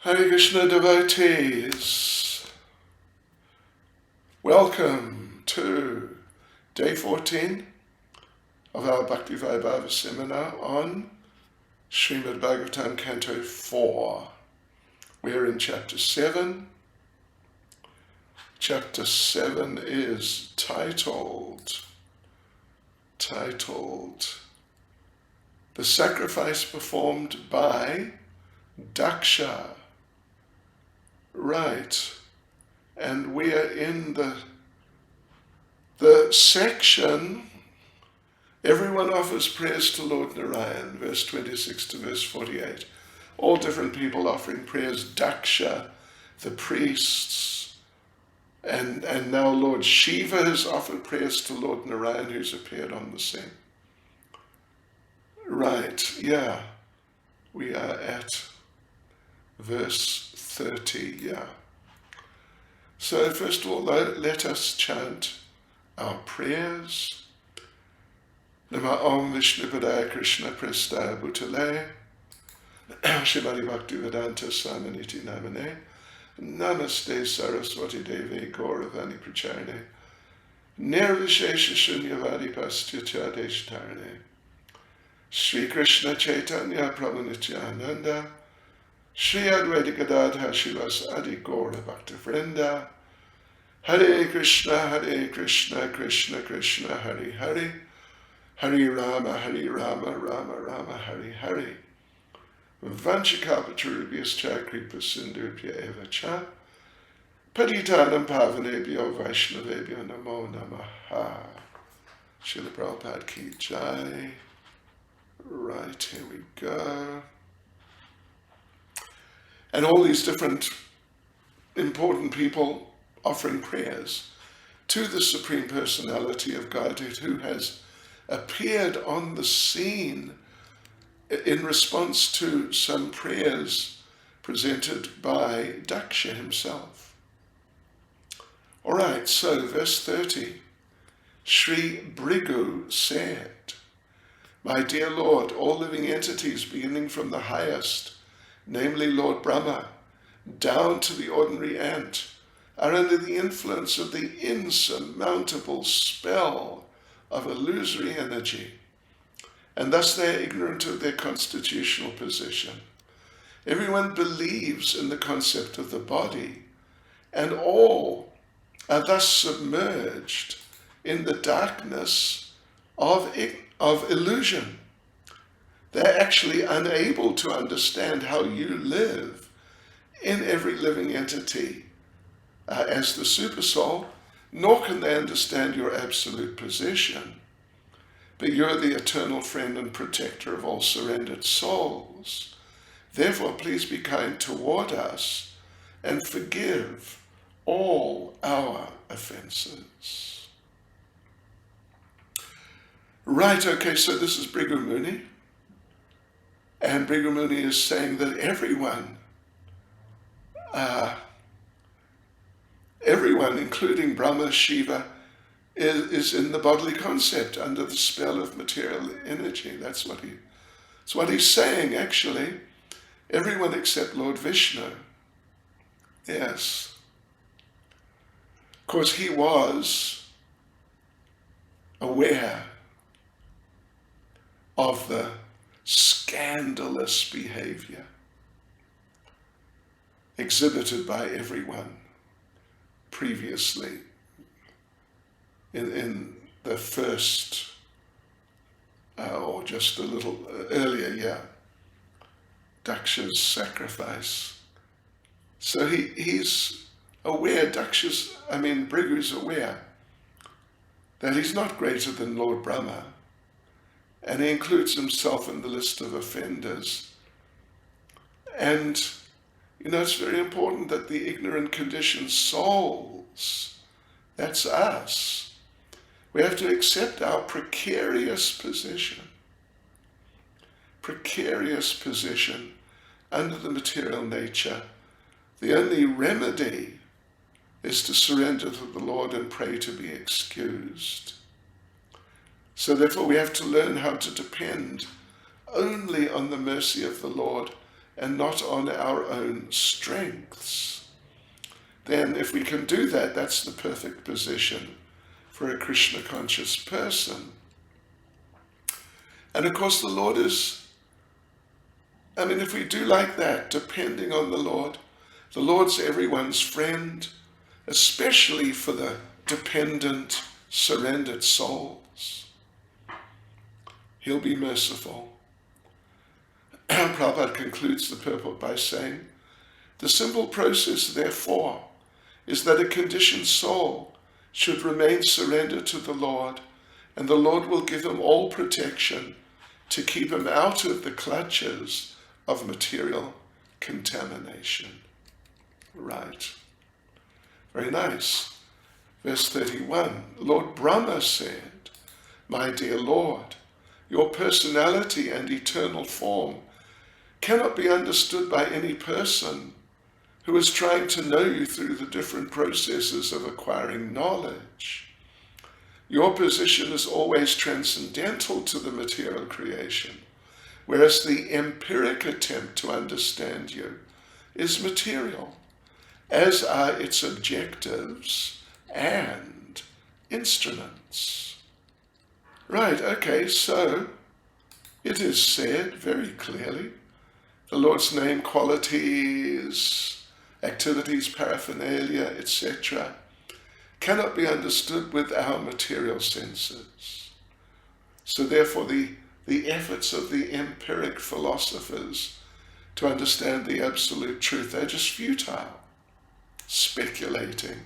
Hare Krishna devotees, welcome to day 14 of our Bhakti Vaibhava seminar on Srimad Bhagavatam Canto 4. We're in chapter 7. Chapter 7 is titled The Sacrifice Performed by Daksha. Right, and we are in the section, everyone offers prayers to Lord Narayan, verse 26 to verse 48. All different people offering prayers, Daksha, the priests, and now Lord Shiva has offered prayers to Lord Narayan, who's appeared on the scene. Right, yeah, we are at verse 30, yeah. So first of all, let us chant our prayers. Nama Om Vishnupadaya Krishna Prestaya Bhutale Shrimati Bhakti Vedanta Swaminiti Namane Namaste Saraswati Devi Gauravani Pracharane Nirvishesha Shunyavadi Pastyatya Deshtarane Sri Krishna Chaitanya Prabhu Nityananda Shri Advaita Gadadhar Shivas Adi Gaura Bhakta Vrinda Hare Krishna, Krishna Krishna, Hare Hare, Hare Rama, Rama Rama, Hare Hare. Vanchakapacharubhyascha kripa sindhubhya eva cha, Patitanam pavanebhyo vaishnavebhyo namo namaha. Srila Prabhupada ki jai. Right, here we go. And all these different important people offering prayers to the Supreme Personality of Godhead, who has appeared on the scene in response to some prayers presented by Daksha himself. All right, so verse 30, Sri Bhrigu said, My dear Lord, all living entities beginning from the highest, namely Lord Brahma, down to the ordinary ant, are under the influence of the insurmountable spell of illusory energy, and thus they are ignorant of their constitutional position. Everyone believes in the concept of the body, and all are thus submerged in the darkness of illusion. They're actually unable to understand how you live in every living entity as the Supersoul, nor can they understand your absolute position. But you're the eternal friend and protector of all surrendered souls. Therefore, please be kind toward us and forgive all our offenses. Right, okay, so this is Bhrigu Muni. And Bhrigu Muni is saying that everyone, including Brahma, Shiva, is in the bodily concept under the spell of material energy. That's what he's saying, actually. Everyone except Lord Vishnu. Yes. Of course, he was aware of the scandalous behavior exhibited by everyone previously in the first, or just a little earlier, Daksha's sacrifice. So he's aware, Bhrigu's aware that he's not greater than Lord Brahma, and he includes himself in the list of offenders. And it's very important that the ignorant conditioned souls, that's us, we have to accept our precarious position under the material nature. The only remedy is to surrender to the Lord and pray to be excused. So therefore we have to learn how to depend only on the mercy of the Lord and not on our own strengths. Then if we can do that, that's the perfect position for a Krishna-conscious person. And of course the Lord is, if we do like that, depending on the Lord's everyone's friend, especially for the dependent, surrendered souls. He'll be merciful. Prabhupada concludes the purport by saying, the simple process, therefore, is that a conditioned soul should remain surrendered to the Lord, and the Lord will give him all protection to keep him out of the clutches of material contamination. Right. Very nice. Verse 31, Lord Brahma said, my dear Lord, your personality and eternal form cannot be understood by any person who is trying to know you through the different processes of acquiring knowledge. Your position is always transcendental to the material creation, whereas the empiric attempt to understand you is material, as are its objectives and instruments. Right, okay, so it is said very clearly, the Lord's name, qualities, activities, paraphernalia, etc., cannot be understood with our material senses. So therefore the efforts of the empiric philosophers to understand the absolute truth, they're just futile, speculating,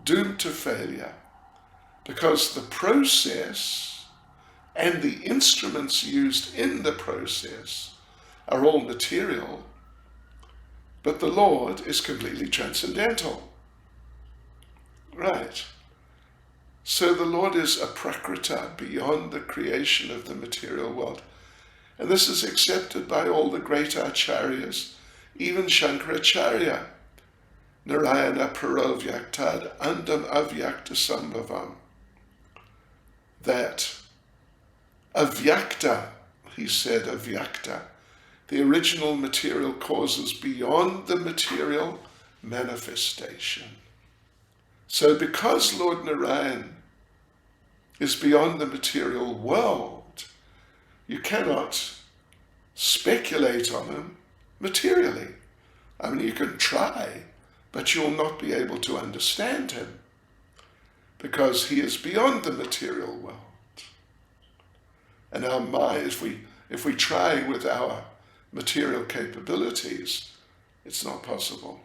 doomed to failure, because the process and the instruments used in the process are all material, but the Lord is completely transcendental. Right. So the Lord is a prakrita, beyond the creation of the material world. And this is accepted by all the great acharyas, even Shankaracharya. Narayana paro vyaktad andam avyakta sambhavam. That avyakta, he said avyakta, the original material causes beyond the material manifestation. So because Lord Narayan is beyond the material world, you cannot speculate on him materially. You can try, but you'll not be able to understand him because he is beyond the material world. And our mind, if we try with our material capabilities, it's not possible.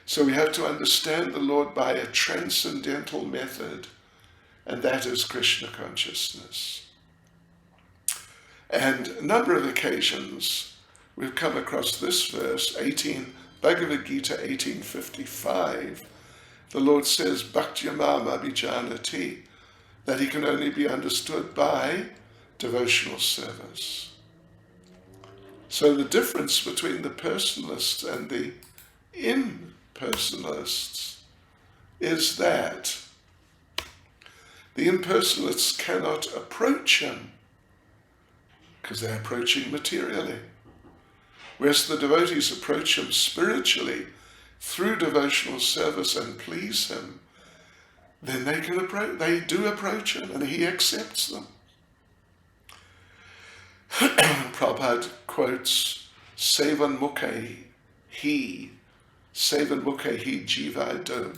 So we have to understand the Lord by a transcendental method, and that is Krishna consciousness. And a number of occasions we've come across this verse, Bhagavad Gita 18:55. The Lord says, Bhaktyamam abhijanati, that he can only be understood by devotional service. So the difference between the personalists and the impersonalists is that the impersonalists cannot approach him because they're approaching materially, whereas the devotees approach him spiritually through devotional service and please him. Then they do approach him, and he accepts them. Prabhupada quotes Sevan Mukhe He Jivado.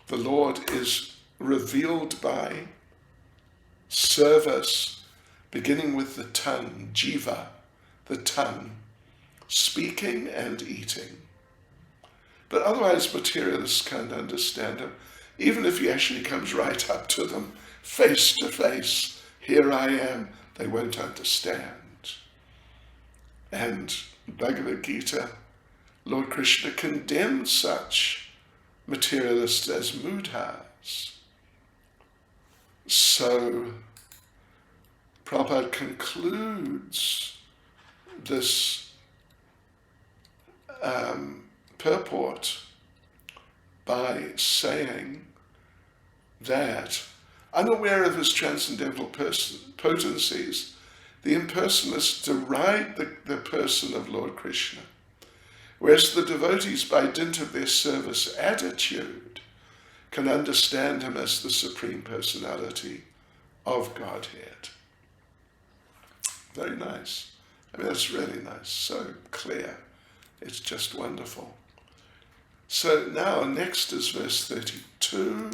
The Lord is revealed by service, beginning with the tongue, jiva, the tongue, speaking and eating. But otherwise materialists can't understand him. Even if he actually comes right up to them, face to face, here I am, they won't understand. And Bhagavad Gita, Lord Krishna condemns such materialists as mudhas. So Prabhupada concludes this purport by saying that, unaware of his transcendental potencies, the impersonalists deride the person of Lord Krishna, whereas the devotees, by dint of their service attitude, can understand him as the Supreme Personality of Godhead. Very nice. I mean, that's really nice, so clear. It's just wonderful. So now next is verse 32,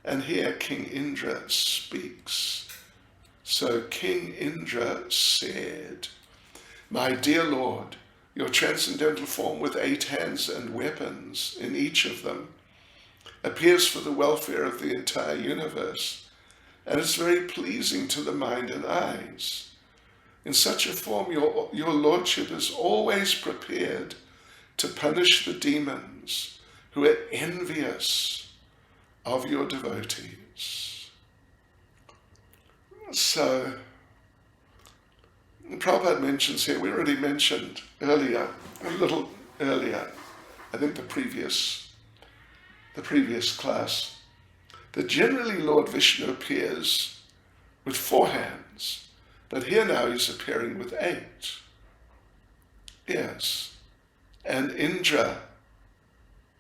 and here King Indra speaks. So King Indra said, "My dear Lord, your transcendental form with 8 hands and weapons in each of them appears for the welfare of the entire universe, and is very pleasing to the mind and eyes. In such a form, your lordship is always prepared to punish the demons who are envious of your devotees." So, Prabhupada mentions here, we already mentioned earlier, a little earlier, I think the previous class, that generally Lord Vishnu appears with 4 hands, but here now he's appearing with 8. Yes. And Indra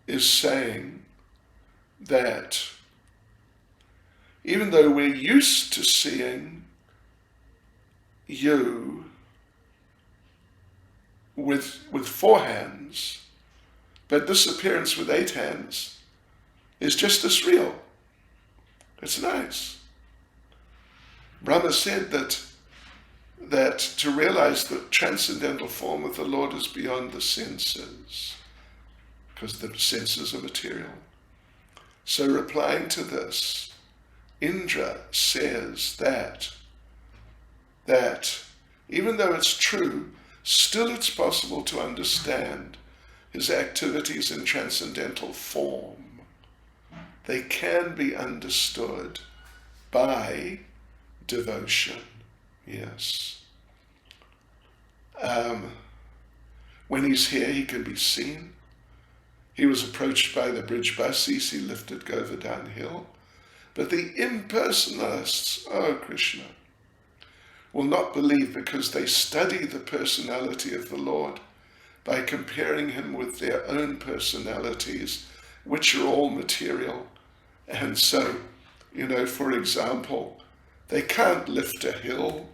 is saying that even though we're used to seeing you with 4 hands, but this appearance with 8 hands is just as real. It's nice. Brahma said that to realize the transcendental form of the Lord is beyond the senses, because the senses are material. So replying to this, Indra says that even though it's true, still it's possible to understand his activities in transcendental form. They can be understood by devotion. Yes. When he's here, he can be seen. He was approached by the bridge buses, he lifted Govardhan Hill. But the impersonalists, oh Krishna, will not believe because they study the personality of the Lord by comparing him with their own personalities, which are all material. And so, for example, they can't lift a hill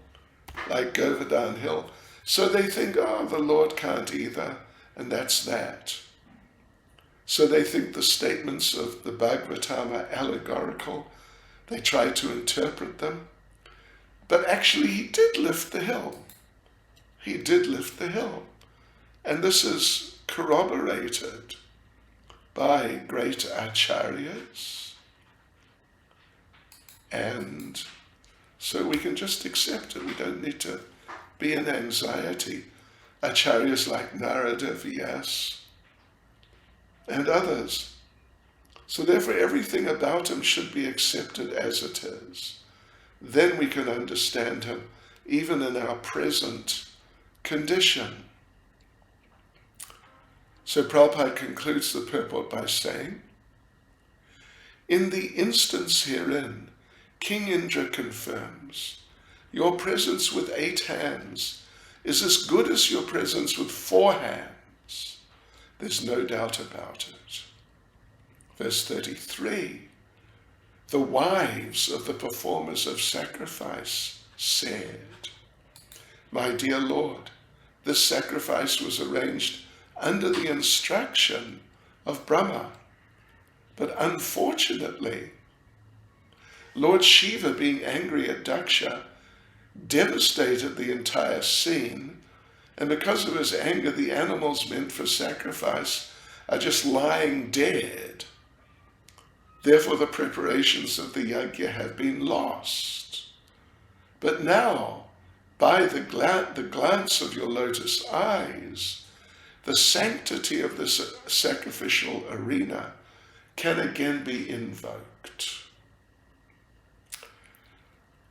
like Govardhan Hill. So they think, the Lord can't either, and that's that. So they think the statements of the Bhagavatam are allegorical. They try to interpret them. But actually he did lift the hill. He did lift the hill. And this is corroborated by great acharyas. And so we can just accept it. We don't need to be in anxiety. Acharyas like Narada, Vyas, and others. So therefore everything about him should be accepted as it is. Then we can understand him even in our present condition. So Prabhupada concludes the purport by saying, "In the instance herein, King Indra confirms, your presence with 8 hands is as good as your presence with 4 hands. There's no doubt about it." Verse 33, the wives of the performers of sacrifice said, "My dear Lord, this sacrifice was arranged under the instruction of Brahma, but unfortunately, Lord Shiva, being angry at Daksha, devastated the entire scene, and because of his anger, the animals meant for sacrifice are just lying dead. Therefore, the preparations of the yajna have been lost. But now, by the glance of your lotus eyes, the sanctity of this sacrificial arena can again be invoked."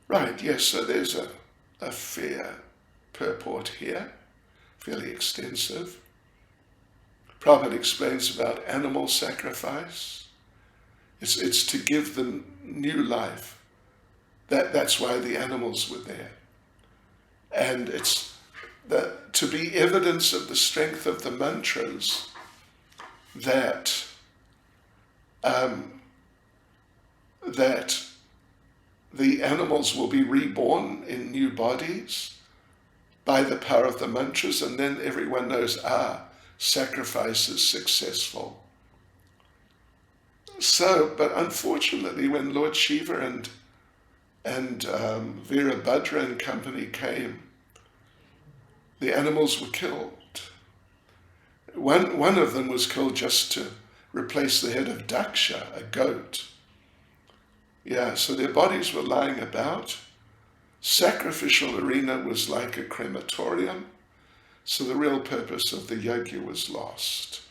Right, yes, so there's a fair purport here, fairly extensive. Prabhupada explains about animal sacrifice. It's to give them new life. That's why the animals were there. And it's to be evidence of the strength of the mantras that that the animals will be reborn in new bodies by the power of the mantras, and then everyone knows, sacrifice is successful. So, but unfortunately, when Lord Shiva and Veerabhadra and company came, the animals were killed. One of them was killed just to replace the head of Daksha, a goat. Yeah, so their bodies were lying about. Sacrificial arena was like a crematorium, so the real purpose of the yajna was lost.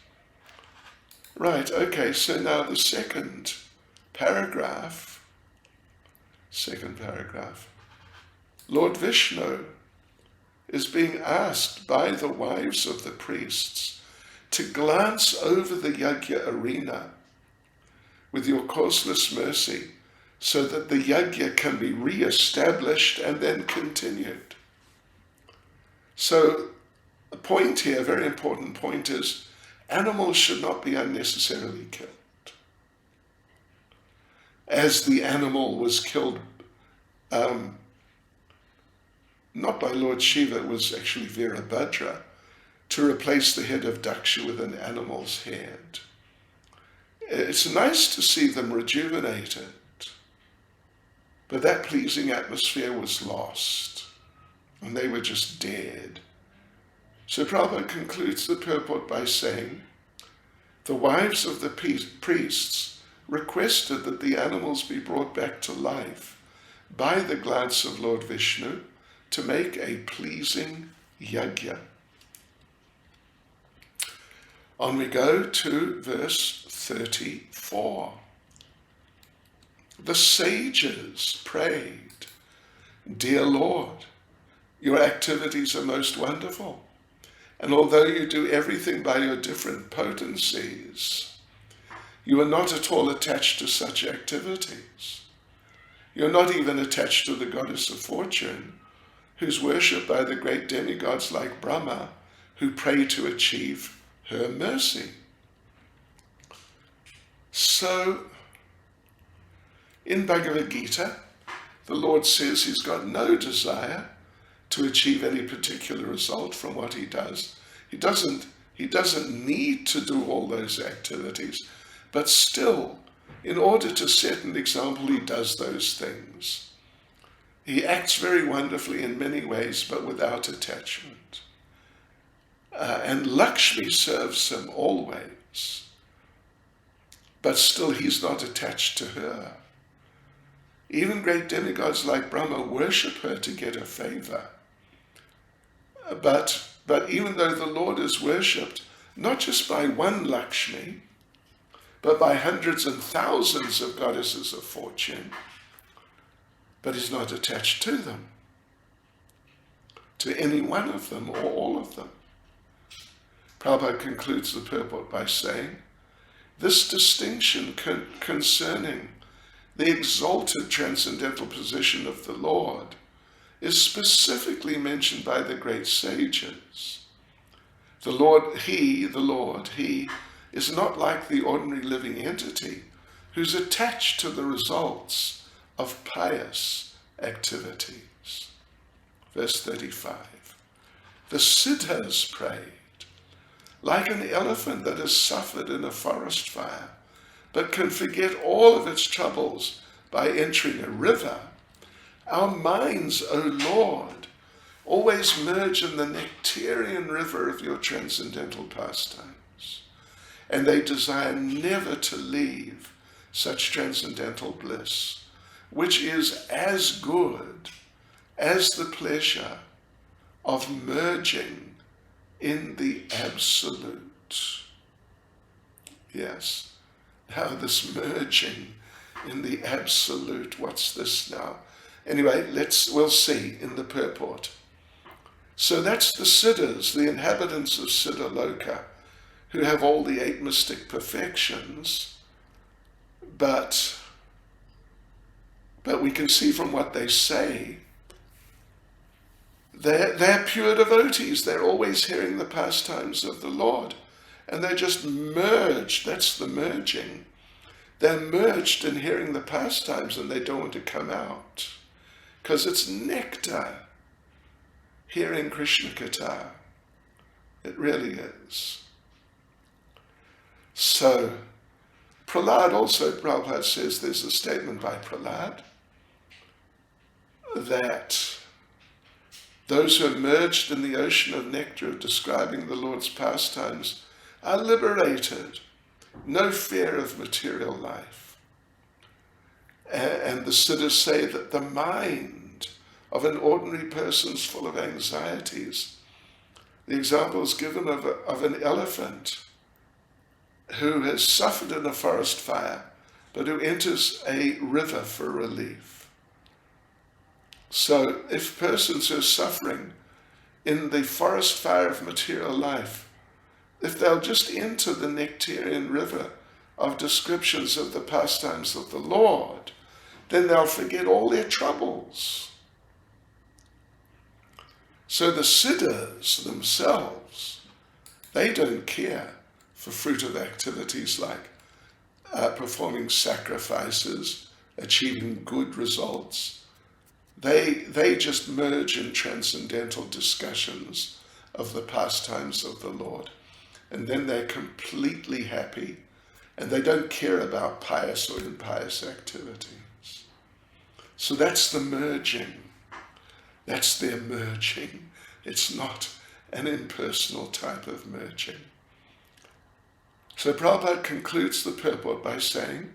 Right, okay, so now the second paragraph. Lord Vishnu is being asked by the wives of the priests to glance over the yajna arena with your causeless mercy so that the yajna can be re-established and then continued. So the point here, a very important point, is animals should not be unnecessarily killed. As the animal was killed, not by Lord Shiva, it was actually Veerabhadra, to replace the head of Daksha with an animal's head. It's nice to see them rejuvenated, but that pleasing atmosphere was lost, and they were just dead. So Prabhupada concludes the purport by saying, the wives of the priests requested that the animals be brought back to life by the glance of Lord Vishnu to make a pleasing yajna. On we go to verse 34. The sages prayed, "Dear Lord, your activities are most wonderful, and although you do everything by your different potencies, you are not at all attached to such activities. You're not even attached to the goddess of fortune, who's worshipped by the great demigods like Brahma, who pray to achieve her mercy." So, in Bhagavad Gita, the Lord says he's got no desire to achieve any particular result from what he does. He doesn't need to do all those activities, but still, in order to set an example, he does those things. He acts very wonderfully in many ways, but without attachment. And Lakshmi serves him always, but still he's not attached to her. Even great demigods like Brahma worship her to get her favor. But even though the Lord is worshipped not just by one Lakshmi, but by hundreds and thousands of goddesses of fortune, but he's not attached to them, to any one of them or all of them. Prabhupada concludes the purport by saying, this distinction concerning the exalted transcendental position of the Lord is specifically mentioned by the great sages. The Lord, he is not like the ordinary living entity who's attached to the results of pious activities. Verse 35. The siddhas prayed, like an elephant that has suffered in a forest fire, but can forget all of its troubles by entering a river. Our minds, O Lord, always merge in the nectarian river of your transcendental pastimes, and they desire never to leave such transcendental bliss, which is as good as the pleasure of merging in the absolute. Yes. Now this merging in the absolute, what's this now? Anyway, we'll see in the purport. So that's the siddhas, the inhabitants of Siddhaloka, who have all the 8 mystic perfections, but we can see from what they say they're pure devotees. They're always hearing the pastimes of the Lord. And they're just merged. That's the merging. They're merged in hearing the pastimes and they don't want to come out. Because it's nectar, hearing Krishna Katha. It really is. So, Prabhupada says, there's a statement by Prahlad, that those who have merged in the ocean of nectar of describing the Lord's pastimes are liberated, no fear of material life. And the Siddhas say that the mind of an ordinary person is full of anxieties. The example is given of an elephant who has suffered in a forest fire, but who enters a river for relief. So if persons who are suffering in the forest fire of material life, if they'll just enter the nectarian river of descriptions of the pastimes of the Lord, then they'll forget all their troubles. So the siddhas themselves, they don't care for fruitive activities like performing sacrifices, achieving good results. They just merge in transcendental discussions of the pastimes of the Lord. And then they're completely happy, and they don't care about pious or impious activities. So that's the merging. That's their merging. It's not an impersonal type of merging. So Prabhupada concludes the purport by saying,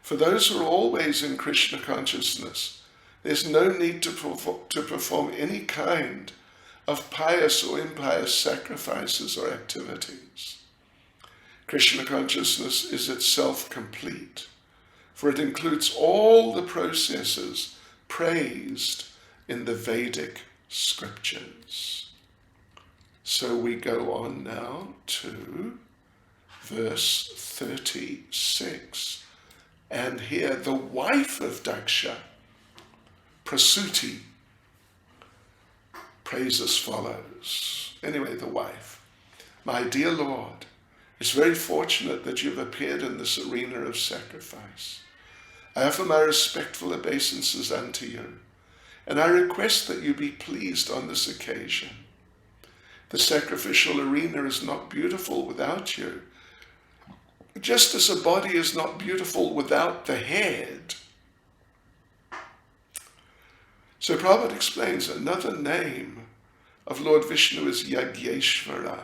for those who are always in Krishna consciousness, there's no need to perform any kind of pious or impious sacrifices or activities. Krishna consciousness is itself complete, for it includes all the processes praised in the Vedic scriptures. So we go on now to verse 36. And here the wife of Daksha, Prasuti, prays as follows. Anyway, the wife. My dear Lord, it's very fortunate that you've appeared in this arena of sacrifice. I offer my respectful obeisances unto you, and I request that you be pleased on this occasion. The sacrificial arena is not beautiful without you, just as a body is not beautiful without the head. So Prabhupada explains another name of Lord Vishnu is Yagyeshvara.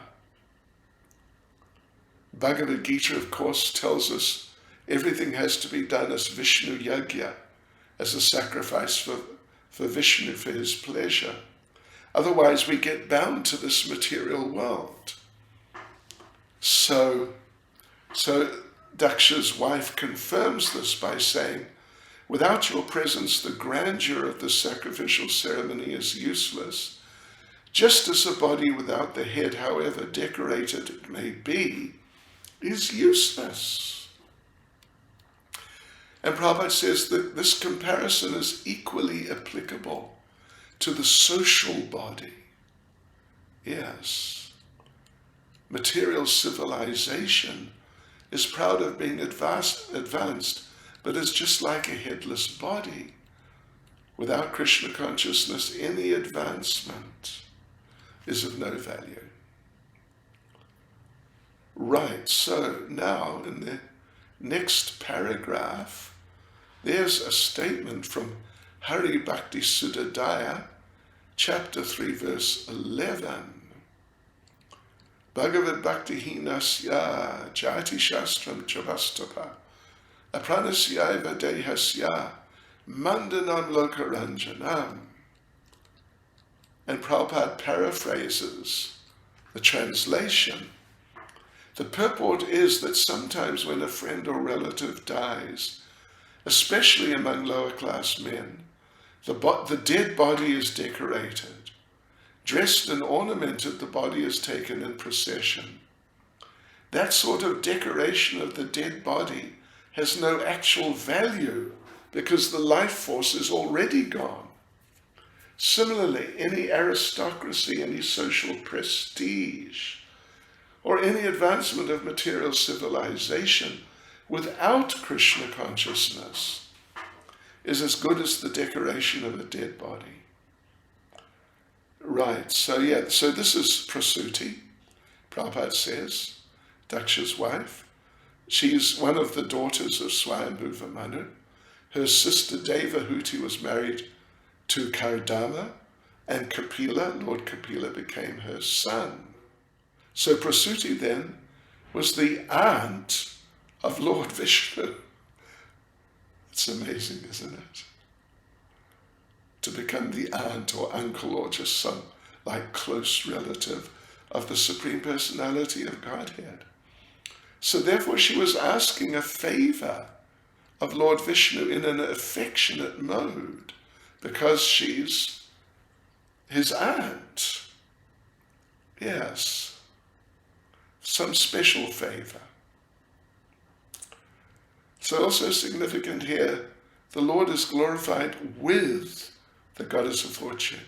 Bhagavad Gita, of course, tells us everything has to be done as Vishnu Yagya, as a sacrifice for Vishnu, for his pleasure. Otherwise we get bound to this material world. So Daksha's wife confirms this by saying, without your presence, the grandeur of the sacrificial ceremony is useless, just as a body without the head, however decorated it may be, is useless. And Prabhupada says that this comparison is equally applicable to the social body. Yes, material civilization is proud of being advanced, but is just like a headless body. Without Krishna consciousness, any advancement is of no value. Right, so now in the next paragraph, there's a statement from Hari Bhakti Sudadaya, chapter 3, verse 11. Bhagavad Bhakti Hinasya Jati Shastram Chavastapa Apranasyaiva Dehasya Mandanam Lokaranjanam. And Prabhupada paraphrases the translation. The purport is that sometimes when a friend or relative dies, especially among lower class men, the dead body is decorated. Dressed and ornamented, the body is taken in procession. That sort of decoration of the dead body has no actual value because the life force is already gone. Similarly, any aristocracy, any social prestige, or any advancement of material civilization without Krishna consciousness is as good as the decoration of a dead body. Right, so this is Prasuti, Prabhupada says, Daksha's wife. She's one of the daughters of Swayambhuva Manu. Her sister Devahuti was married to Kardama, and Kapila, Lord Kapila, became her son. So Prasuti then was the aunt of Lord Vishnu. It's amazing, isn't it? To become the aunt or uncle or just some like close relative of the Supreme Personality of Godhead. So therefore she was asking a favor of Lord Vishnu in an affectionate mode because she's his aunt. Yes, some special favor. So also significant here, the Lord is glorified with the goddess of fortune.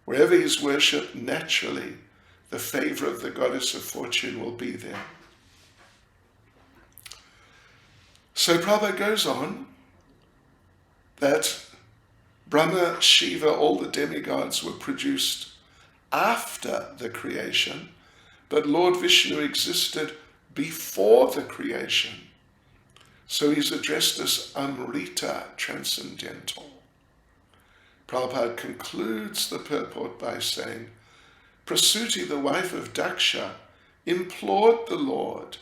Wherever he is worshipped, naturally, the favor of the goddess of fortune will be there. So Prabhupada goes on that Brahma, Shiva, all the demigods were produced after the creation, but Lord Vishnu existed before the creation. So he's addressed as Amrita, transcendental. Prabhupada concludes the purport by saying, Prasuti, the wife of Daksha, implored the Lord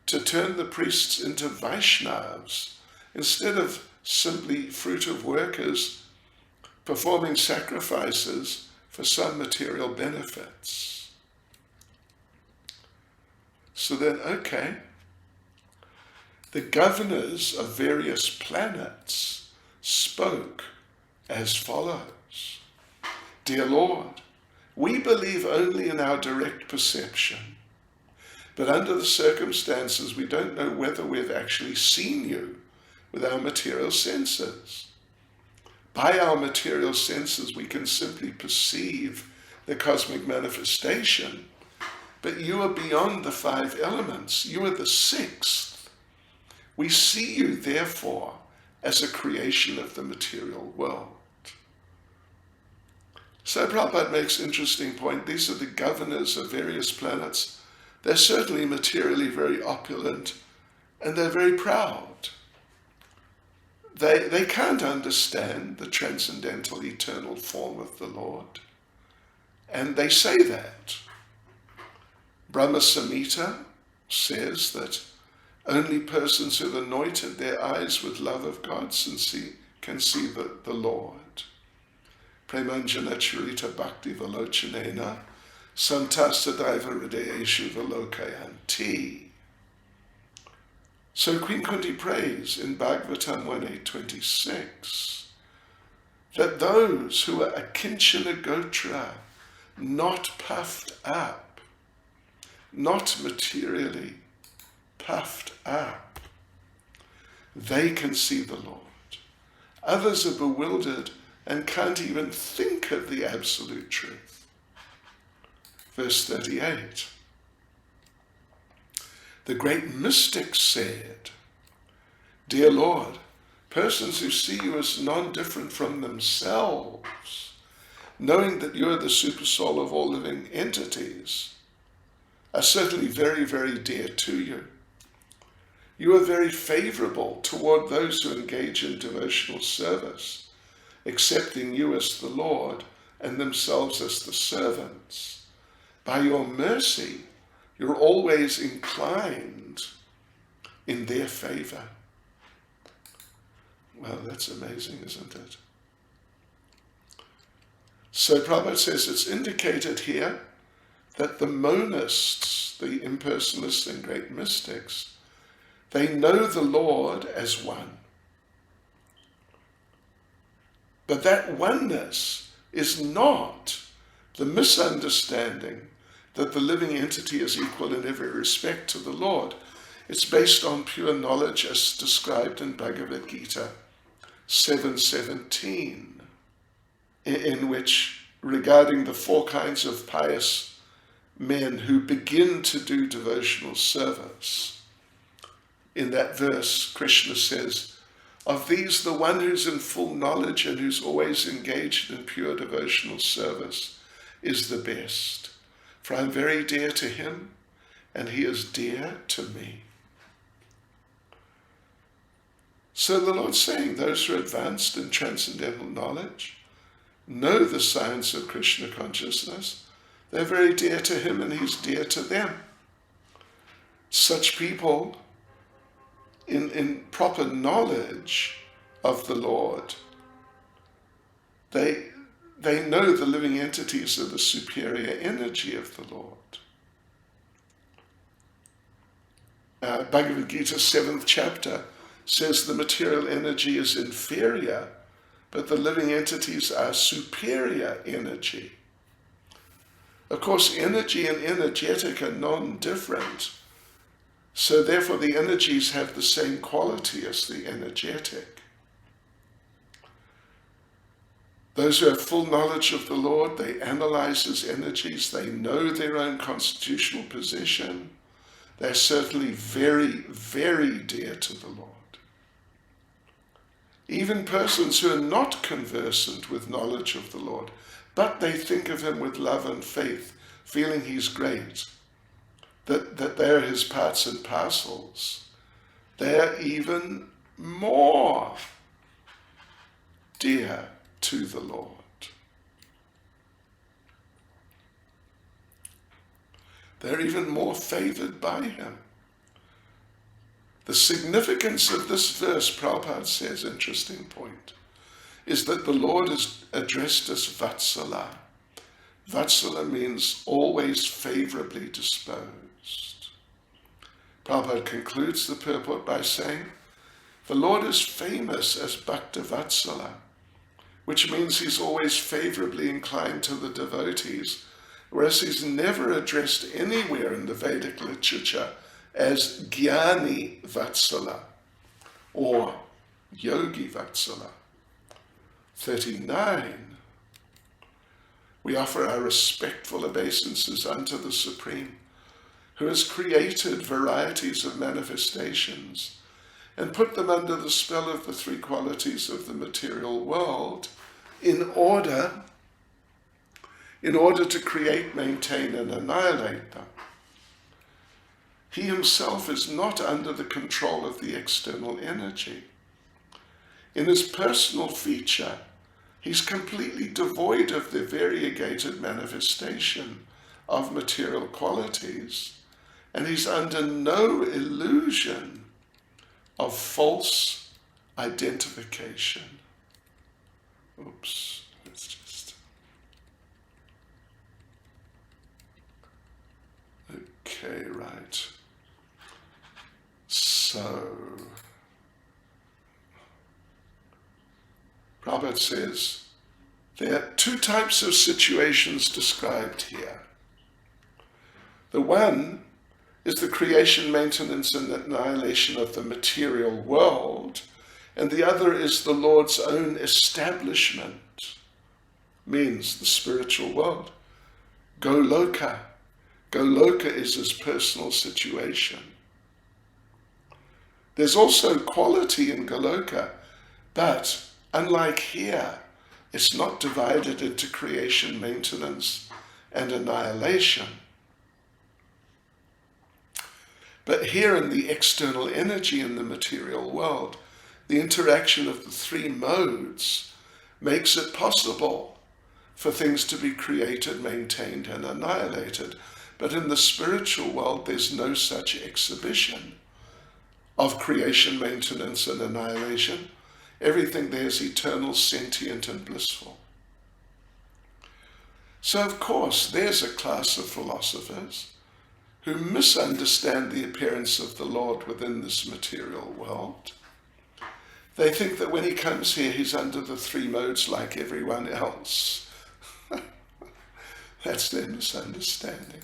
to turn the priests into Vaishnavas instead of simply fruit of workers performing sacrifices for some material benefits. So then, okay, the governors of various planets spoke as follows. Dear Lord, we believe only in our direct perception, but under the circumstances we don't know whether we've actually seen you with our material senses. By our material senses we can simply perceive the cosmic manifestation, but you are beyond the 5 elements. You are the 6th. We see you, therefore, as a creation of the material world. So Prabhupada makes an interesting point. These are the governors of various planets. They're certainly materially very opulent, and they're very proud. They can't understand the transcendental, eternal form of the Lord. And they say that. Brahma Samhita says that only persons who have anointed their eyes with love of God can see the Lord. Premanjana Charita Bhakti Valochanena Santasadaiva Hridayeshu Valokayanti. So Queen Kunti prays in Bhagavatam 1.8.26 that those who are akinchana gotra, not puffed up, not materially puffed up, they can see the Lord. Others are bewildered and can't even think of the absolute truth. Verse 38. The great mystic said, Dear Lord, persons who see you as non-different from themselves, knowing that you are the supersoul of all living entities, are certainly very, very dear to you. You are very favorable toward those who engage in devotional service, accepting you as the Lord and themselves as the servants. By your mercy, you're always inclined in their favor. Well, that's amazing, isn't it? So Prabhupada says it's indicated here that the monists, the impersonalists and great mystics, they know the Lord as one. But that oneness is not the misunderstanding that the living entity is equal in every respect to the Lord. It's based on pure knowledge as described in Bhagavad Gita 7:17. in which, regarding the 4 kinds of pious men who begin to do devotional service, in that verse, Krishna says, of these, the one who's in full knowledge and who's always engaged in pure devotional service is the best. For I'm very dear to him, and he is dear to me. So the Lord's saying those who are advanced in transcendental knowledge, know the science of Krishna consciousness, they're very dear to him and he's dear to them. Such people in proper knowledge of the Lord, they know the living entities are the superior energy of the Lord. Bhagavad Gita 7th chapter says the material energy is inferior, but the living entities are superior energy. Of course, energy and energetic are non-different, so therefore the energies have the same quality as the energetic. Those who have full knowledge of the Lord, they analyze his energies, they know their own constitutional position. They're certainly very, very dear to the Lord. Even persons who are not conversant with knowledge of the Lord, but they think of him with love and faith, feeling he's great, that they're his parts and parcels, they're even more dear to the Lord. They're even more favored by him. The significance of this verse, Prabhupada says, interesting point, is that the Lord is addressed as Vatsala. Vatsala means always favorably disposed. Prabhupada concludes the purport by saying, the Lord is famous as Bhakta Vatsala, which means he's always favorably inclined to the devotees, whereas he's never addressed anywhere in the Vedic literature as Jnani Vatsala or Yogi Vatsala. 39. We offer our respectful obeisances unto the Supreme, who has created varieties of manifestations and put them under the spell of the 3 qualities of the material world in order to create, maintain, and annihilate them. He himself is not under the control of the external energy. In his personal feature, he's completely devoid of the variegated manifestation of material qualities, and he's under no illusion of false identification. Oops, let's just... Okay, right. So, Prabhupada says, there are 2 types of situations described here. The one is the creation, maintenance, and annihilation of the material world, and the other is the Lord's own establishment, means the spiritual world. Goloka. Goloka is his personal situation. There's also quality in Goloka, but unlike here, it's not divided into creation, maintenance, and annihilation. But here in the external energy in the material world, the interaction of the 3 modes makes it possible for things to be created, maintained, and annihilated. But in the spiritual world, there's no such exhibition of creation, maintenance, and annihilation. Everything there is eternal, sentient, and blissful. So, of course, there's a class of philosophers who misunderstand the appearance of the Lord within this material world. They think that when he comes here, he's under the 3 modes like everyone else. That's their misunderstanding.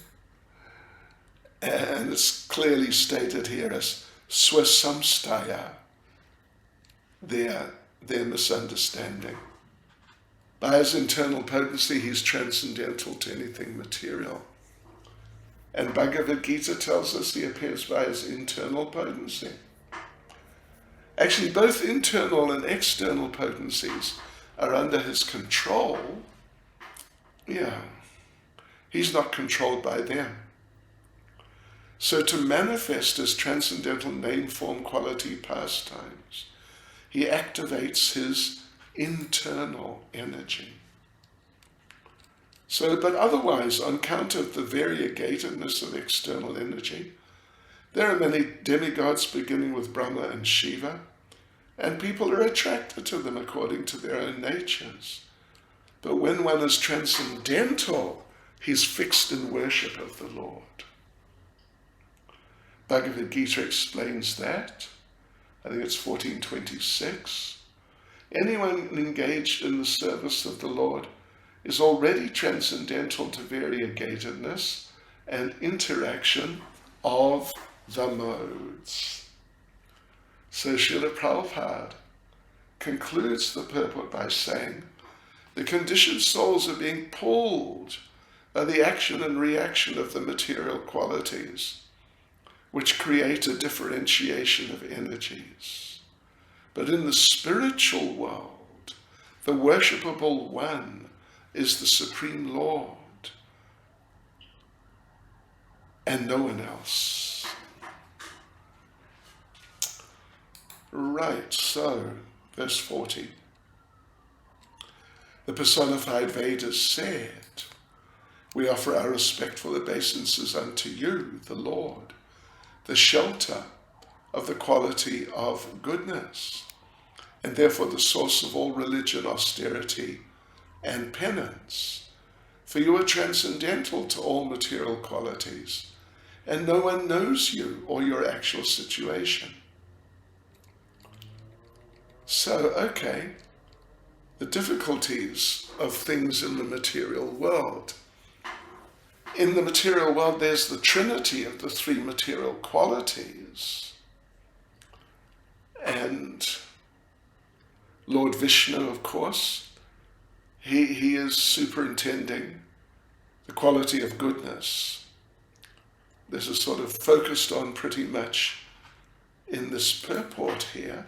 And it's clearly stated here as swasamstaya, their misunderstanding. By his internal potency, he's transcendental to anything material. And Bhagavad Gita tells us he appears by his internal potency. Actually, both internal and external potencies are under his control. Yeah, he's not controlled by them. So to manifest his transcendental name, form, quality, pastimes, he activates his internal energy. So, but otherwise, on account of the variegatedness of external energy, there are many demigods beginning with Brahma and Shiva, and people are attracted to them according to their own natures. But when one is transcendental, he's fixed in worship of the Lord. Bhagavad Gita explains that. I think it's 1426. Anyone engaged in the service of the Lord is already transcendental to variegatedness and interaction of the modes. So Srila Prabhupada concludes the purport by saying, the conditioned souls are being pulled by the action and reaction of the material qualities, which create a differentiation of energies. But in the spiritual world, the worshipable one is the Supreme Lord and no one else. Right, so, verse 40. The personified Vedas said, we offer our respectful obeisances unto you, the Lord, the shelter of the quality of goodness, and therefore the source of all religion, austerity, and penance. For you are transcendental to all material qualities, and no one knows you or your actual situation. So, okay, the difficulties of things in the material world. In the material world, there's the trinity of the three material qualities. And Lord Vishnu, of course, he is superintending the quality of goodness. This is sort of focused on pretty much in this purport here.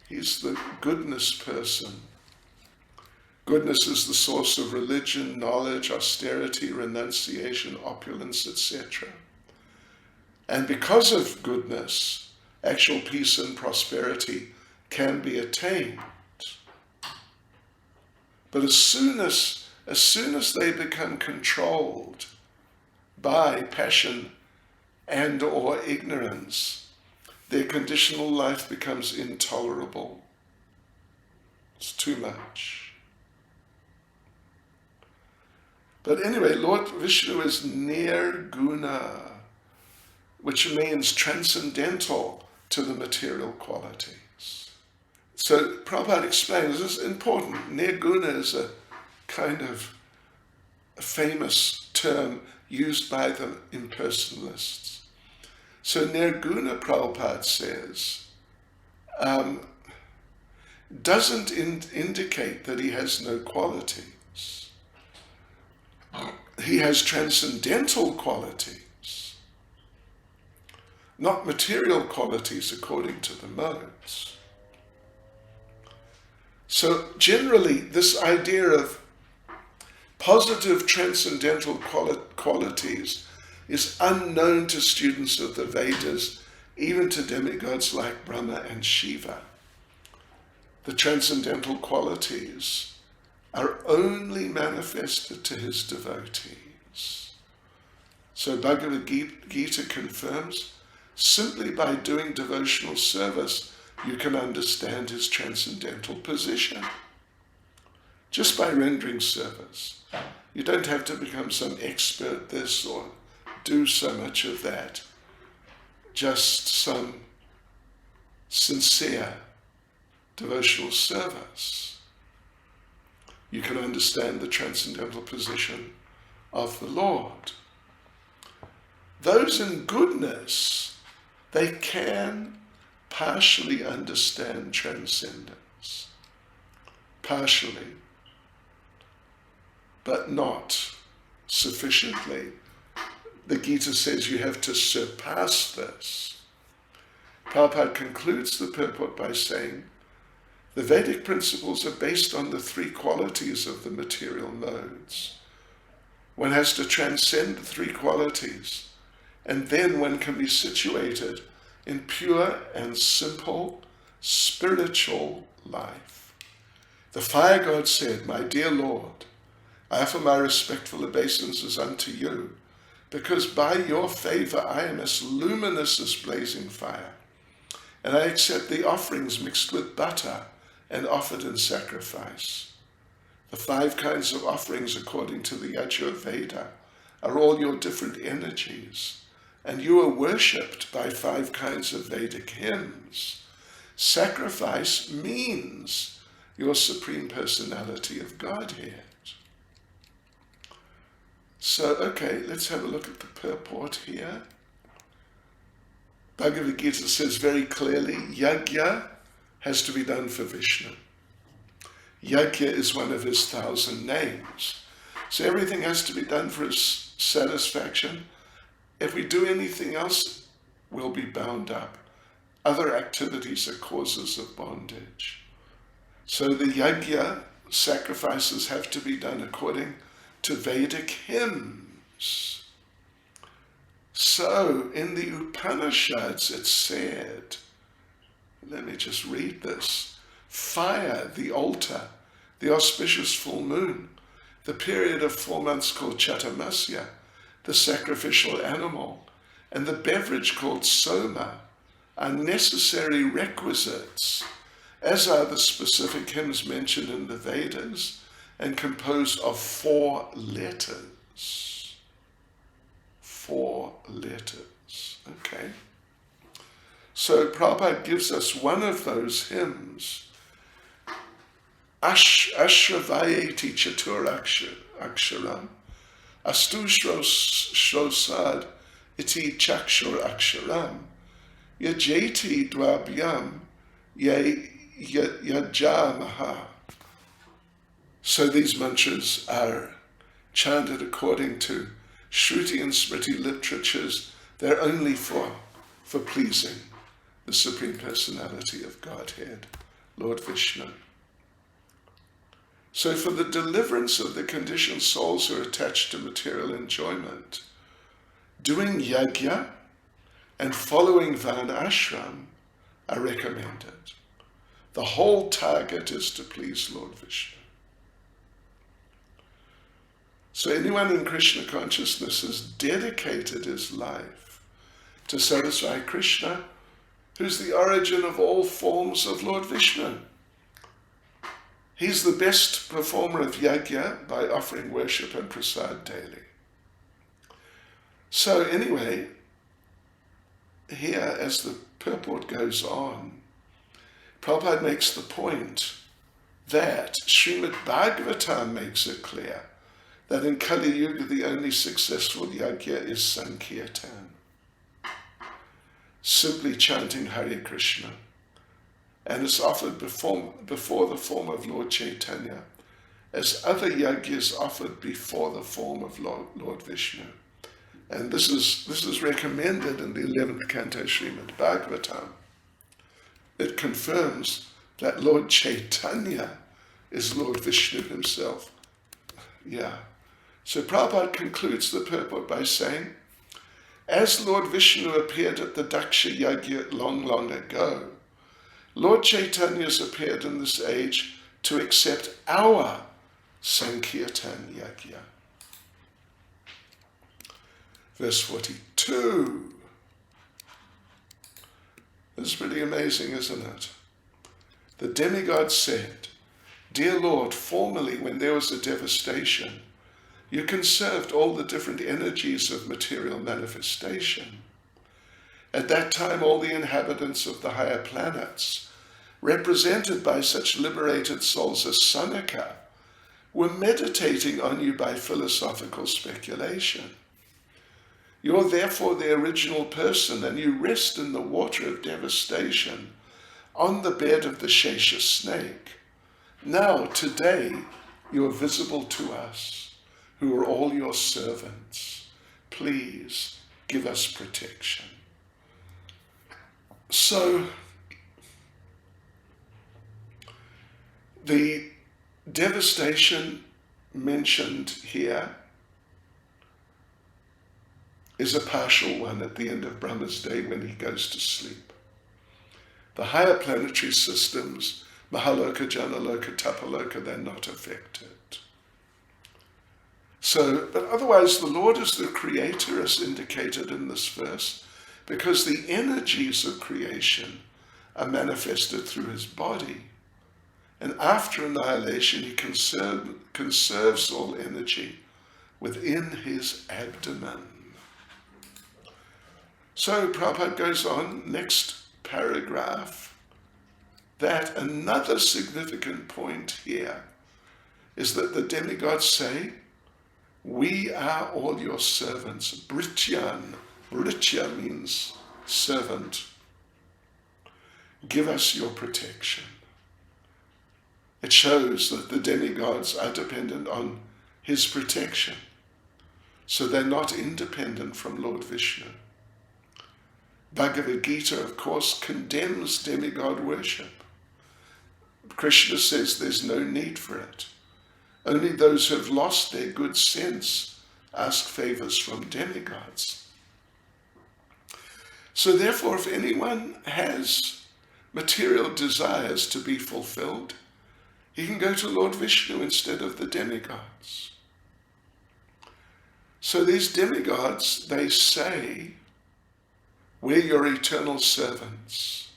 He's the goodness person. Goodness is the source of religion, knowledge, austerity, renunciation, opulence, etc. And because of goodness, actual peace and prosperity can be attained. But as soon as they become controlled by passion and or ignorance, their conditional life becomes intolerable. It's too much. But anyway, Lord Vishnu is nirguna, which means transcendental to the material qualities. So Prabhupada explains, this is important. Nirguna is a kind of a famous term used by the impersonalists. So nirguna, Prabhupada says, doesn't indicate that he has no qualities. He has transcendental qualities, not material qualities according to the modes. So generally, this idea of positive transcendental qualities is unknown to students of the Vedas, even to demigods like Brahma and Shiva. The transcendental qualities are only manifested to his devotees. So Bhagavad Gita confirms, simply by doing devotional service, you can understand his transcendental position. Just by rendering service. You don't have to become some expert this or do so much of that. Just some sincere devotional service. You can understand the transcendental position of the Lord. Those in goodness, they can partially understand transcendence. partially, but not sufficiently. The Gita says you have to surpass this. Prabhupada concludes the purport by saying, the Vedic principles are based on the three qualities of the material modes. One has to transcend the three qualities, and then one can be situated in pure and simple spiritual life. The fire god said, my dear Lord, I offer my respectful obeisances unto you, because by your favor I am as luminous as blazing fire, and I accept the offerings mixed with butter and offered in sacrifice. The 5 kinds of offerings according to the Yajur Veda are all your different energies, and you are worshipped by 5 kinds of Vedic hymns. Sacrifice means your Supreme Personality of Godhead. So, okay, let's have a look at the purport here. Bhagavad Gita says very clearly, Yajna has to be done for Vishnu. Yajna is one of his 1,000 names. So everything has to be done for his satisfaction. If we do anything else, we'll be bound up. Other activities are causes of bondage. So the Yajna sacrifices have to be done according to Vedic hymns. So in the Upanishads it said, let me just read this, fire, the altar, the auspicious full moon, the period of 4 months called Chatamasya, the sacrificial animal, and the beverage called Soma are necessary requisites, as are the specific hymns mentioned in the Vedas and composed of 4 letters. 4 letters, okay? So Prabhupada gives us one of those hymns, Ashravayeti Chatur Aksharam, Astu Shrosad Iti Chakshur Aksharam, Yajeti Dwabhyam Yajamaha. So these mantras are chanted according to Shruti and Smriti literatures. They're only for pleasing the Supreme Personality of Godhead, Lord Vishnu. So for the deliverance of the conditioned souls who are attached to material enjoyment, doing yajna and following Varnashram are recommended. The whole target is to please Lord Vishnu. So anyone in Krishna consciousness has dedicated his life to satisfy Krishna, who's the origin of all forms of Lord Vishnu. He's the best performer of yajna by offering worship and prasad daily. So anyway, here as the purport goes on, Prabhupada makes the point that Srimad Bhagavatam makes it clear that in Kali Yuga the only successful yajna is Sankirtan, simply chanting Hare Krishna, and is offered before the form of Lord Chaitanya, as other yajnas offered before the form of Lord Vishnu. And this is recommended in the 11th Canto Srimad Bhagavatam. It confirms that Lord Chaitanya is Lord Vishnu himself. Yeah. So Prabhupada concludes the purport by saying, as Lord Vishnu appeared at the Daksha Yajna long, long ago, Lord Chaitanya has appeared in this age to accept our Sankirtan Yajna. Verse 42. This is pretty amazing, isn't it? The demigod said, Dear Lord, formerly when there was a devastation, you conserved all the different energies of material manifestation. At that time, all the inhabitants of the higher planets, represented by such liberated souls as Sanaka, were meditating on you by philosophical speculation. You are therefore the original person, and you rest in the water of devastation on the bed of the Shesha snake, Now, today, you are visible to us, who are all your servants. Please give us protection. So, the devastation mentioned here is a partial one at the end of Brahma's day when he goes to sleep. The higher planetary systems, Mahaloka, Janaloka, Tapaloka, they're not affected. So, but otherwise the Lord is the creator as indicated in this verse, because the energies of creation are manifested through his body. And after annihilation, he conserves all energy within his abdomen. So Prabhupada goes on, next paragraph, that another significant point here is that the demigods say, we are all your servants. Brityan, Britya means servant. Give us your protection. It shows that the demigods are dependent on his protection. So they're not independent from Lord Vishnu. Bhagavad Gita, of course, condemns demigod worship. Krishna says there's no need for it. Only those who have lost their good sense ask favors from demigods. So therefore, if anyone has material desires to be fulfilled, he can go to Lord Vishnu instead of the demigods. So these demigods, they say, we're your eternal servants.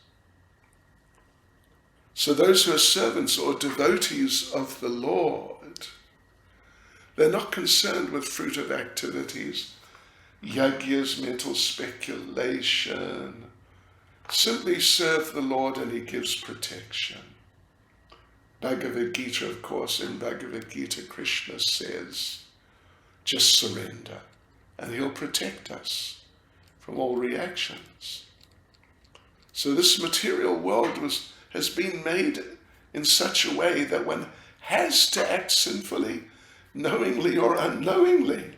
So those who are servants or devotees of the Lord, they're not concerned with fruitive activities, yagyas, mental speculation. Simply serve the Lord and he gives protection. Bhagavad Gita, of course, in Bhagavad Gita, Krishna says, just surrender and he'll protect us from all reactions. So this material world has been made in such a way that one has to act sinfully, knowingly or unknowingly.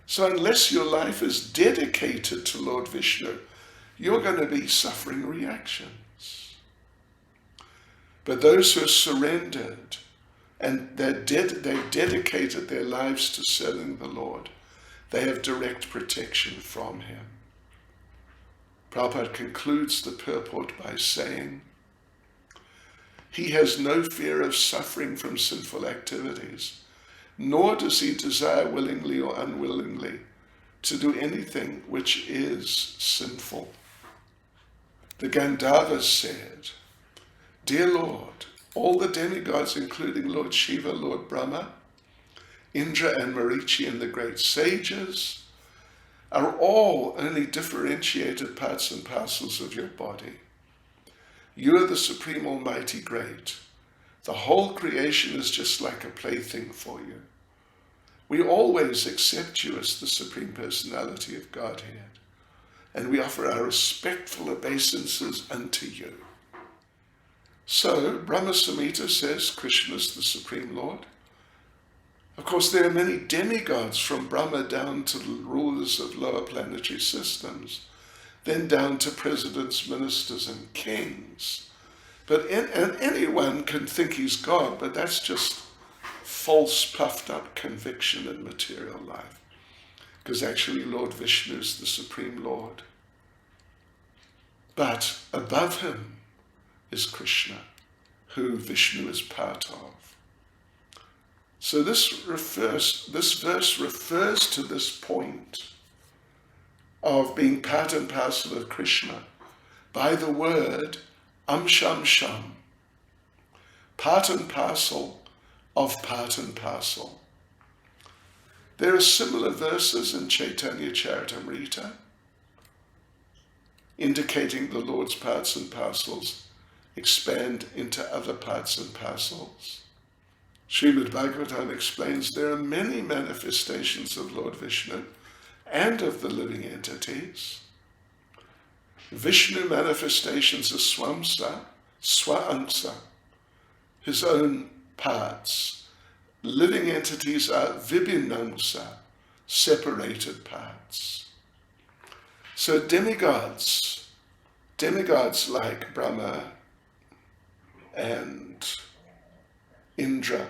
So unless your life is dedicated to Lord Vishnu, you're going to be suffering reactions. But those who are surrendered and they've dedicated their lives to serving the Lord, they have direct protection from him. Prabhupada concludes the purport by saying, he has no fear of suffering from sinful activities, nor does he desire willingly or unwillingly to do anything which is sinful. The Gandharvas said, Dear Lord, all the demigods, including Lord Shiva, Lord Brahma, Indra and Marichi and the great sages, are all only differentiated parts and parcels of your body. You are the Supreme Almighty Great. The whole creation is just like a plaything for you. We always accept you as the Supreme Personality of Godhead, and we offer our respectful obeisances unto you. So, Brahma Samhita says Krishna is the Supreme Lord. Of course, there are many demigods from Brahma down to rulers of lower planetary systems, then down to presidents, ministers, and kings. But and anyone can think he's God, but that's just false, puffed up conviction in material life. Because actually Lord Vishnu is the Supreme Lord. But above him is Krishna, who Vishnu is part of. So this verse refers to this point of being part and parcel of Krishna by the word Amsham Sham, part and parcel of part and parcel. There are similar verses in Chaitanya Charitamrita indicating the Lord's parts and parcels expand into other parts and parcels. Srimad Bhagavatam explains there are many manifestations of Lord Vishnu and of the living entities. Vishnu manifestations are Swamsa, Swaamsa. his own parts. Living entities are vibhinamsa, separated parts. So demigods like Brahma and Indra,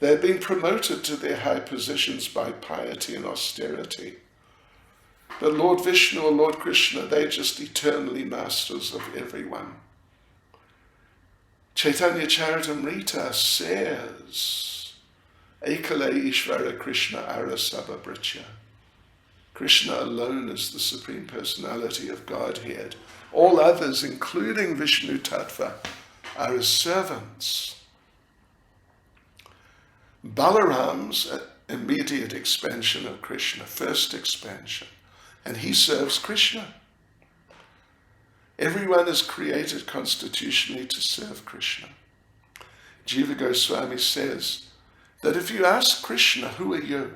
they've been promoted to their high positions by piety and austerity. But Lord Vishnu or Lord Krishna, they're just eternally masters of everyone. Chaitanya Charitamrita says, Ekale Ishvara Krishna Arasabhabricha. Krishna alone is the Supreme Personality of Godhead. All others, including Vishnu Tattva, are his servants. Balaram's immediate expansion of Krishna, first expansion, and he serves Krishna. Everyone is created constitutionally to serve Krishna. Jiva Goswami says that if you ask Krishna, who are you?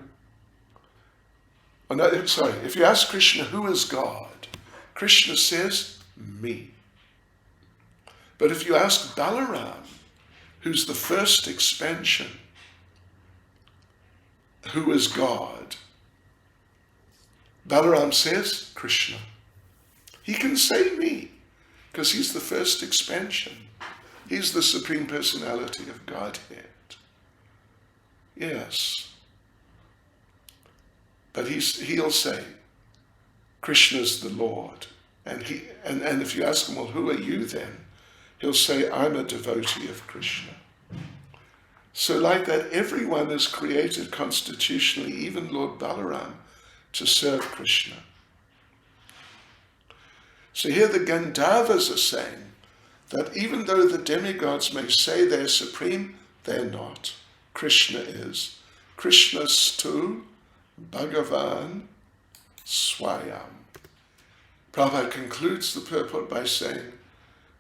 If you ask Krishna, who is God? Krishna says, me. But if you ask Balaram, who's the first expansion, who is God? Balaram says, Krishna. He can say me, because he's the first expansion. He's the Supreme Personality of Godhead. Yes. But he'll say, Krishna's the Lord. And if you ask him, well, who are you then? He'll say, I'm a devotee of Krishna. So like that, everyone is created constitutionally, even Lord Balaram, to serve Krishna. So here the Gandharvas are saying that even though the demigods may say they're supreme, they're not. Krishna is. Krishnastu Bhagavan Swayam. Prabhupada concludes the purport by saying,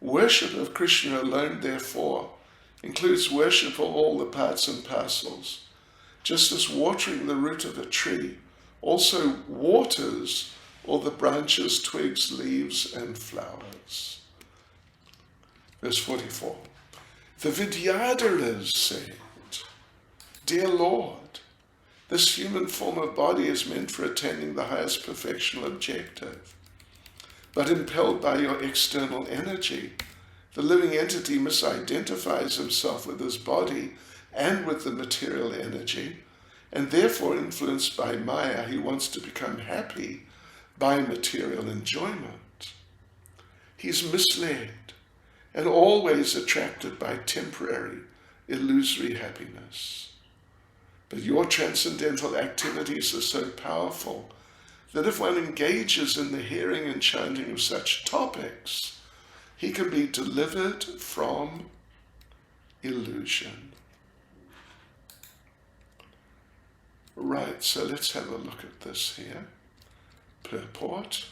worship of Krishna alone, therefore, includes worship of all the parts and parcels, just as watering the root of a tree also waters all the branches, twigs, leaves, and flowers. Verse 44. The Vidyadharas said, Dear Lord, this human form of body is meant for attaining the highest perfectional objective. But impelled by your external energy, the living entity misidentifies himself with his body and with the material energy, and therefore influenced by Maya, he wants to become happy by material enjoyment. He's misled and always attracted by temporary, illusory happiness. But your transcendental activities are so powerful that if one engages in the hearing and chanting of such topics, he can be delivered from illusion. Right, so let's have a look at this here. Purport.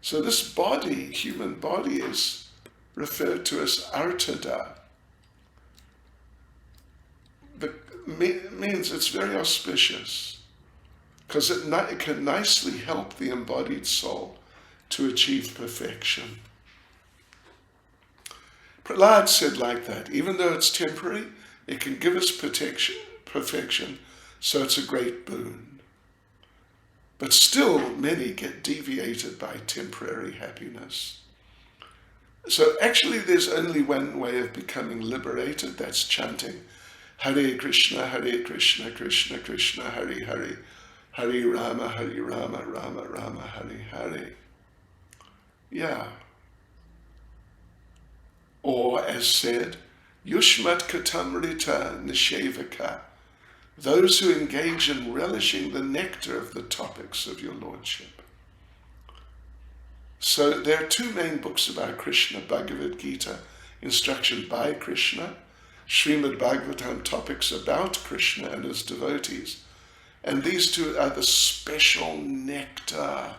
So this body, human body, is referred to as artada. It means it's very auspicious, because it can nicely help the embodied soul to achieve perfection. Prahlad said like that, even though it's temporary, it can give us perfection, so it's a great boon. But still, many get deviated by temporary happiness. So actually, there's only one way of becoming liberated, that's chanting Hare Krishna, Krishna Krishna, Hare Hare, Hare Rama, Rama Rama, Hare Hare. Yeah. Or, as said, Yushmat Katamrita Nishevaka, those who engage in relishing the nectar of the topics of your Lordship. So there are two main books about Krishna, Bhagavad Gita, instruction by Krishna, Srimad Bhagavatam, topics about Krishna and his devotees. And these two are the special nectar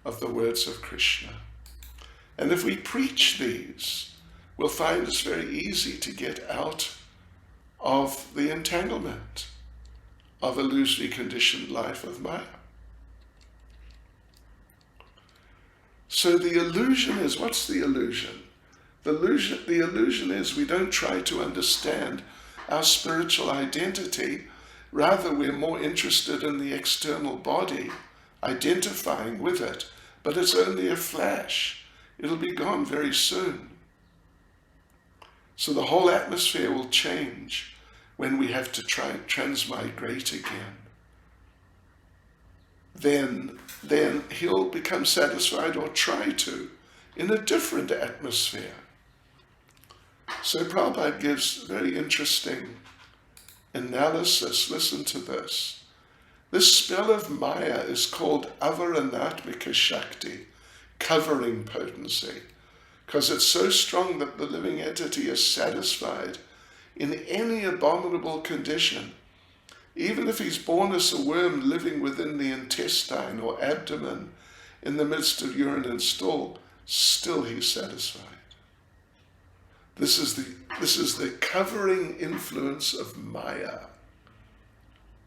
of the words of Krishna. And if we preach these, we'll find it's very easy to get out of the entanglement of illusory conditioned life of Maya. So the illusion is, what's the illusion? The illusion is we don't try to understand our spiritual identity. Rather, we're more interested in the external body, identifying with it, but it's only a flash. It'll be gone very soon. So the whole atmosphere will change when we have to try and transmigrate again. Then he'll become satisfied, or try to, in a different atmosphere. So Prabhupada gives very interesting analysis. Listen to this. This spell of Maya is called avaranatmika shakti, covering potency, because it's so strong that the living entity is satisfied in any abominable condition. Even if he's born as a worm living within the intestine or abdomen in the midst of urine and stool, still he's satisfied. This is the covering influence of Maya.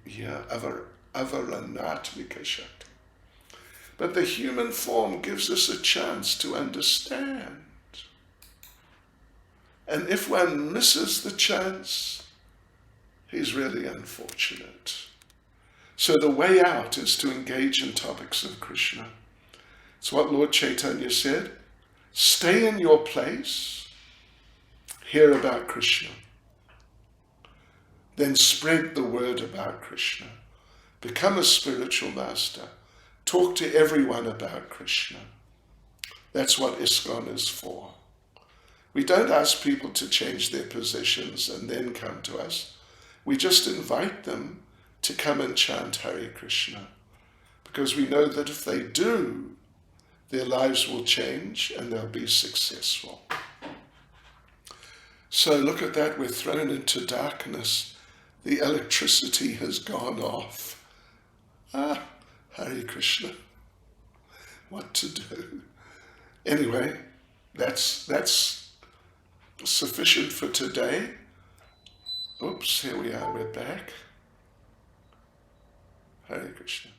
Yeah, avaranatmika shakti. But the human form gives us a chance to understand. And if one misses the chance, he's really unfortunate. So the way out is to engage in topics of Krishna. It's what Lord Chaitanya said. Stay in your place, hear about Krishna. Then spread the word about Krishna. Become a spiritual master. Talk to everyone about Krishna. That's what ISKCON is for. We don't ask people to change their positions and then come to us. We just invite them to come and chant Hare Krishna, because we know that if they do, their lives will change and they'll be successful. So look at that, we're thrown into darkness. The electricity has gone off. Hare Krishna. What to do? Anyway, that's sufficient for today. Oops, here we are, we're back. Hare Krishna.